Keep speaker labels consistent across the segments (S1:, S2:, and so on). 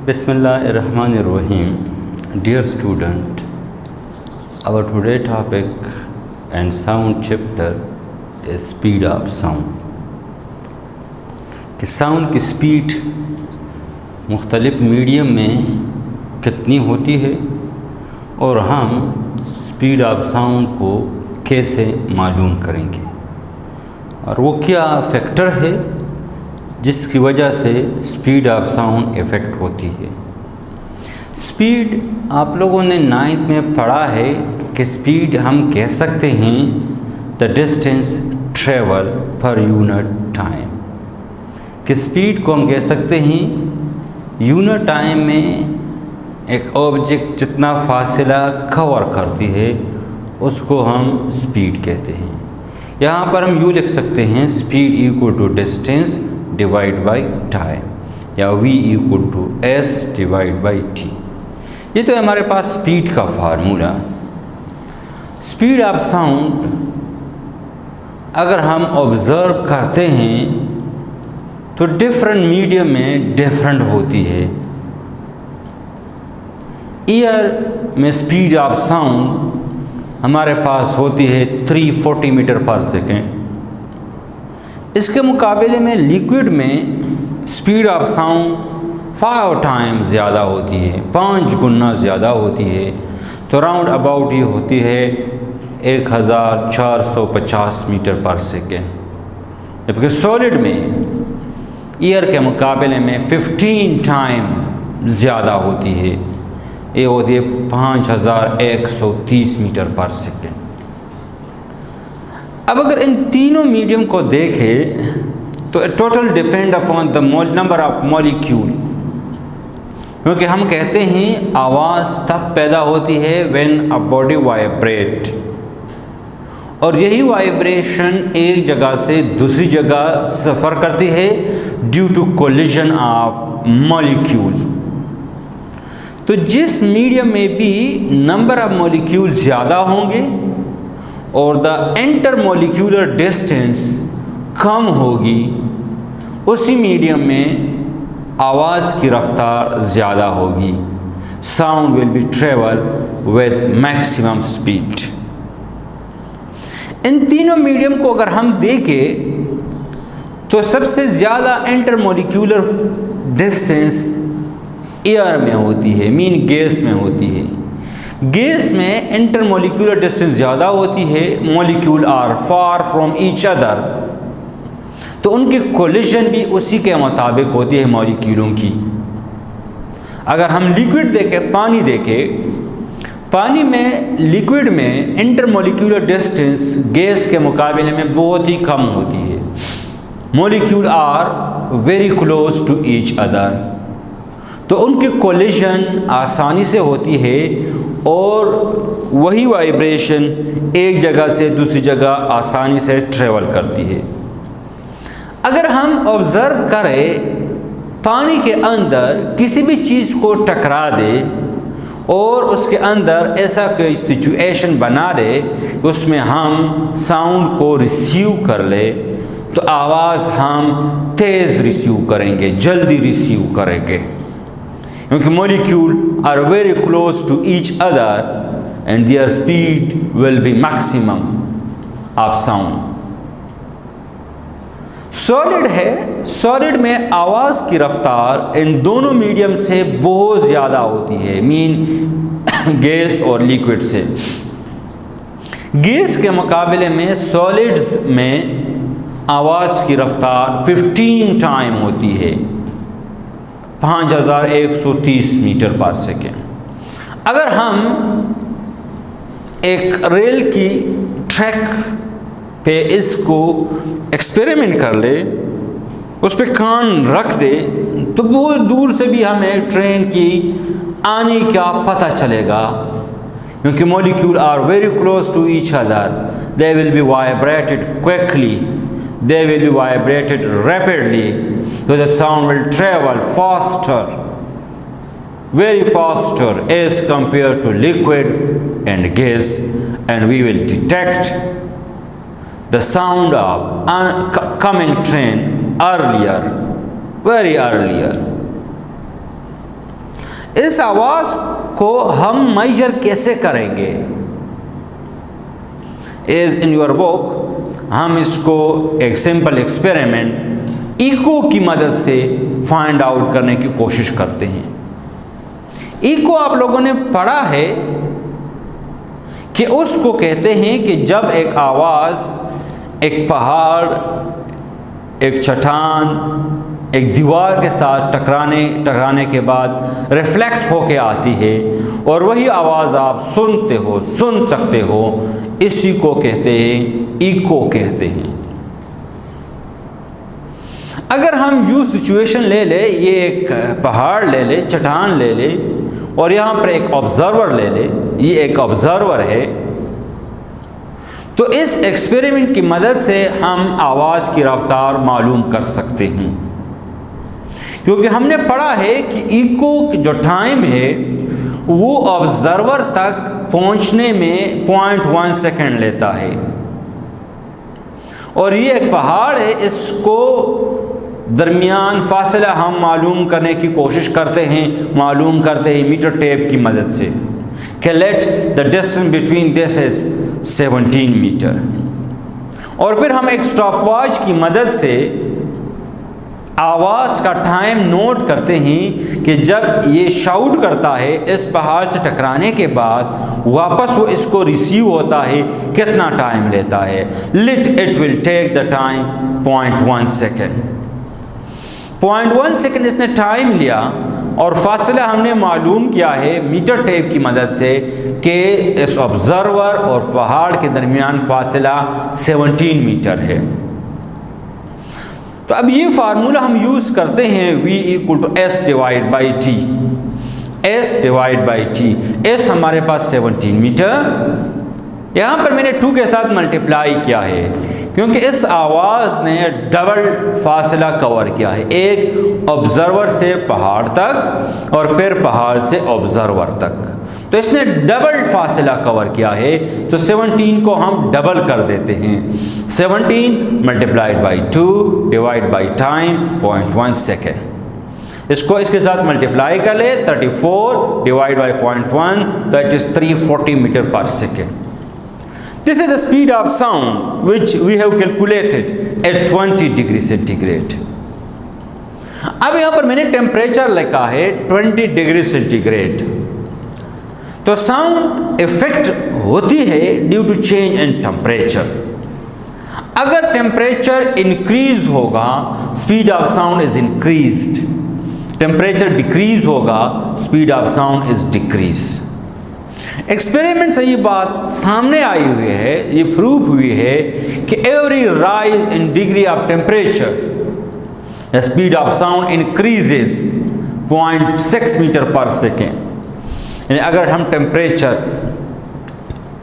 S1: Bismillahirrahmanirrahim. Dear student, our today topic and sound chapter is speed of sound. کہ sound کی speed مختلف medium میں کتنی ہوتی ہے اور ہم سپیڈ آف ساؤنڈ کو کیسے معلوم کریں گے اور وہ کیا فیکٹر ہے جس کی وجہ سے سپیڈ آف ساؤنڈ افیکٹ ہوتی ہے. سپیڈ آپ لوگوں نے 9th میں پڑھا ہے کہ سپیڈ ہم کہہ سکتے ہیں the distance travel per unit time. کہ سپیڈ کو ہم کہہ سکتے ہیں یونٹ ٹائم میں ایک آبجیکٹ جتنا فاصلہ کور کرتی ہے اس کو ہم سپیڈ کہتے ہیں. یہاں پر ہم یوں لکھ سکتے ہیں speed equal to distance divide by time یا v equal to s divide by t. یہ تو ہمارے پاس سپیڈ کا فارمولا. سپیڈ آف ساؤنڈ اگر ہم آبزرو کرتے ہیں تو ڈفرینٹ میڈیم میں ڈفرینٹ ہوتی ہے. ایئر میں سپیڈ آف ساؤنڈ ہمارے پاس ہوتی ہے 340 میٹر پر سیکنڈ. اس کے مقابلے میں لیکوڈ میں سپیڈ آف ساؤنڈ 5 ٹائمز زیادہ ہوتی ہے، 5 گنا زیادہ ہوتی ہے. تو راؤنڈ اباؤٹ یہ ہوتی ہے 1450 میٹر پر سیکنڈ. جبکہ سولڈ میں ایئر کے مقابلے میں 15 ٹائم زیادہ ہوتی ہے، یہ ہوتی ہے 5130 میٹر پر سیکنڈ. اب اگر ان تینوں میڈیم کو دیکھیں تو total depend upon the number of molecule. کیونکہ ہم کہتے ہیں آواز تب پیدا ہوتی ہے وین اے باڈی وائبریٹ، اور یہی وائبریشن ایک جگہ سے دوسری جگہ سفر کرتی ہے due to collision of molecule. تو جس میڈیم میں بھی نمبر آف مالیکیول زیادہ ہوں گے اور دا انٹر مالیکیولر ڈسٹینس کم ہوگی، اسی میڈیم میں آواز کی رفتار زیادہ ہوگی. Sound will be travel with maximum speed. ان تینوں میڈیم کو اگر ہم دیکھیں تو سب سے زیادہ انٹر مالیکیولر ڈسٹینس ایئر میں ہوتی ہے، مین گیس میں ہوتی ہے. گیس میں انٹر مالیکیولر ڈسٹینس زیادہ ہوتی ہے، molecule are far from each other, تو ان کی کولیشن بھی اسی کے مطابق ہوتی ہے مالیکیولوں کی. اگر ہم لیکوڈ دیکھیں، پانی دیکھیں، پانی میں لیکوڈ میں انٹر مالیکیولر ڈسٹینس گیس کے مقابلے میں بہت ہی کم ہوتی ہے. Molecule are very close to each other, تو ان کی کولیشن آسانی سے ہوتی ہے اور وہی وائبریشن ایک جگہ سے دوسری جگہ آسانی سے ٹریول کرتی ہے. اگر ہم آبزرو کریں پانی کے اندر کسی بھی چیز کو ٹکرا دے اور اس کے اندر ایسا کوئی سچویشن بنا دے کہ اس میں ہم ساؤنڈ کو ریسیو کر لے تو آواز ہم تیز ریسیو کریں گے، جلدی ریسیو کریں گے، کیونکہ molecule are very close to each other and their speed will be maximum of sound. Solid ہے، سالڈ میں آواز کی رفتار ان دونوں میڈیم سے بہت زیادہ ہوتی ہے، مین گیس اور لیکوڈ سے. گیس کے مقابلے میں سالڈز میں آواز کی رفتار 15 ٹائم ہوتی ہے، 5130 میٹر پر سیکنڈ. اگر ہم ایک ریل کی ٹریک پہ اس کو ایکسپیریمنٹ کر لے، اس پہ کان رکھ دے تو بہت دور سے بھی ہمیں ٹرین کی آنے کا پتہ چلے گا، کیونکہ molecule are very close to each other. They will be vibrated quickly. They will be vibrated rapidly. So the sound will travel faster, very faster as compared to liquid and gas, and we will detect the sound of coming train earlier, very earlier. اس آواز کو ہم major کیسے کریں گے؟ As in your book ہم اس کو ایک simple experiment eco کی مدد سے فائنڈ آؤٹ کرنے کی کوشش کرتے ہیں۔ ایکو آپ لوگوں نے پڑھا ہے کہ اس کو کہتے ہیں کہ جب ایک آواز ایک پہاڑ، ایک چٹان، ایک دیوار کے ساتھ ٹکرانے کے بعد ریفلیکٹ ہو کے آتی ہے اور وہی آواز آپ سن سکتے ہو، اسی کو کہتے ہیں ایکو کہتے ہیں۔ اگر ہم یوں سچویشن لے لیں، یہ ایک پہاڑ لے لیں، چٹان لے لیں اور یہاں پر ایک آبزرور لے لیں، یہ ایک آبزرور ہے، تو اس ایکسپیریمنٹ کی مدد سے ہم آواز کی رفتار معلوم کر سکتے ہیں، کیونکہ ہم نے پڑھا ہے کہ ایکو جو ٹائم ہے وہ آبزرور تک پہنچنے میں 0.1 سیکنڈ لیتا ہے، اور یہ ایک پہاڑ ہے، اس کو درمیان فاصلہ ہم معلوم کرنے کی کوشش کرتے ہیں میٹر ٹیپ کی مدد سے کہ let the distance between this is 17 metre, اور پھر ہم ایک اسٹاپ واچ کی مدد سے آواز کا ٹائم نوٹ کرتے ہیں کہ جب یہ شاؤٹ کرتا ہے اس پہاڑ سے ٹکرانے کے بعد واپس وہ اس کو ریسیو ہوتا ہے کتنا ٹائم لیتا ہے۔ Let it will take the time 0.1 second. 0.1 second اس نے ٹائم لیا اور فاصلہ ہم نے معلوم کیا ہے میٹر ٹیپ کی مدد سے کہ اس آبزرور اور پہاڑ کے درمیان فاصلہ 17 میٹر ہے۔ تو اب یہ فارمولہ ہم یوز کرتے ہیں V = S/T، S/T، S ہمارے پاس 17 میٹر، یہاں پر میں نے 2 کے ساتھ ملٹیپلائی کیا ہے کیونکہ اس آواز نے ڈبل فاصلہ کور کیا ہے، ایک آبزرور سے پہاڑ تک اور پھر پہاڑ سے آبزرور تک، تو اس نے ڈبل فاصلہ کور کیا ہے، تو 17 کو ہم ڈبل کر دیتے ہیں، 17 × 2 / ٹائم 0.1 سیکنڈ۔ اس کو اس کے ساتھ ملٹیپلائی کر لے 34 / 0.1 تو it is 340 metre per second. This is the speed of sound which we have calculated at 20 degree centigrade. اب یہاں پر میں نے ٹیمپریچر لکھا ہے 20 ڈگری سینٹی گریڈ، تو ساؤنڈ افیکٹ ہوتی ہے due to change in temperature. اگر ٹیمپریچر انکریز ہوگا speed of sound is increased, temperature decrease ہوگا speed of sound is decrease. Experiment سے یہ بات سامنے آئی ہوئی ہے، یہ پروف ہوئی ہے کہ every rise in degree of temperature the speed of sound increases 0.6 metre per second, یعنی اگر ہم ٹیمپریچر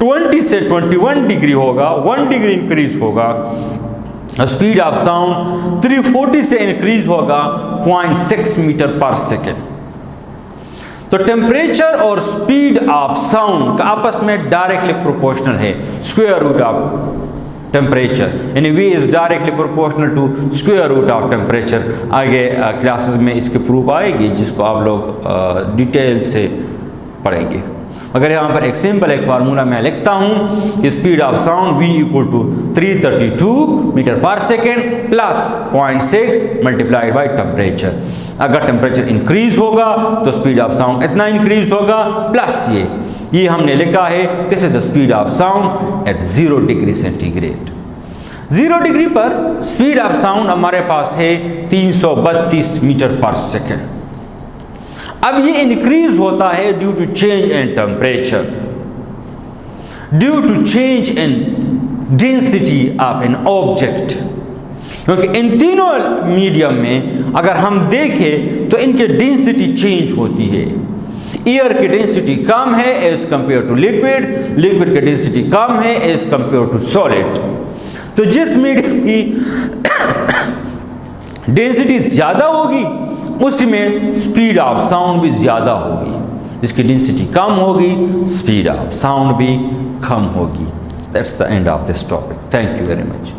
S1: 20 سے 21 ڈگری ہوگا، 1 ڈگری انکریز ہوگا، اسپیڈ آف ساؤنڈ 340 سے انکریز ہوگا 0.6 میٹر پر سیکنڈ۔ تو ٹیمپریچر اور اسپیڈ آف ساؤنڈ کا آپس میں ڈائریکٹلی پروپورشنل ہے، اسکوائر روٹ آف ٹیمپریچر، یعنی V is directly proportional to square root of temperature۔ آگے کلاسز میں اس کے پروف آئے گی جس کو آپ لوگ ڈیٹیل سے پڑھیں گے۔ اگر یہاں پر ایک سمپل ایک فارمولہ میں لکھتا ہوں کہ speed of sound V = 332 meter per second plus 0.6 multiplied by temperature. اگر ٹیمپریچر انکریز ہوگا تو اسپیڈ آف ساؤنڈ اتنا انکریز ہوگا پلس یہ ہم نے لکھا ہے this is the speed of sound at 0 degree centigrade. 0 degree پر اسپیڈ آف ساؤنڈ ہمارے پاس ہے 332 میٹر پر سیکنڈ۔ اب یہ انکریز ہوتا ہے due to change in temperature, due to change in density of an object, کیونکہ ان تینوں میڈیم میں اگر ہم دیکھیں تو ان کی ڈینسٹی چینج ہوتی ہے۔ ایئر کی ڈینسٹی کم ہے as compare to liquid, liquid کی ڈینسٹی کم ہے ایز کمپیئر ٹو سالڈ، تو جس میڈیم کی ڈینسٹی زیادہ ہوگی اس میں اسپیڈ آف ساؤنڈ بھی زیادہ ہوگی، جس کی ڈینسٹی کم ہوگی اسپیڈ آف ساؤنڈ بھی کم ہوگی۔ That's the and of this topic. Thank you very much.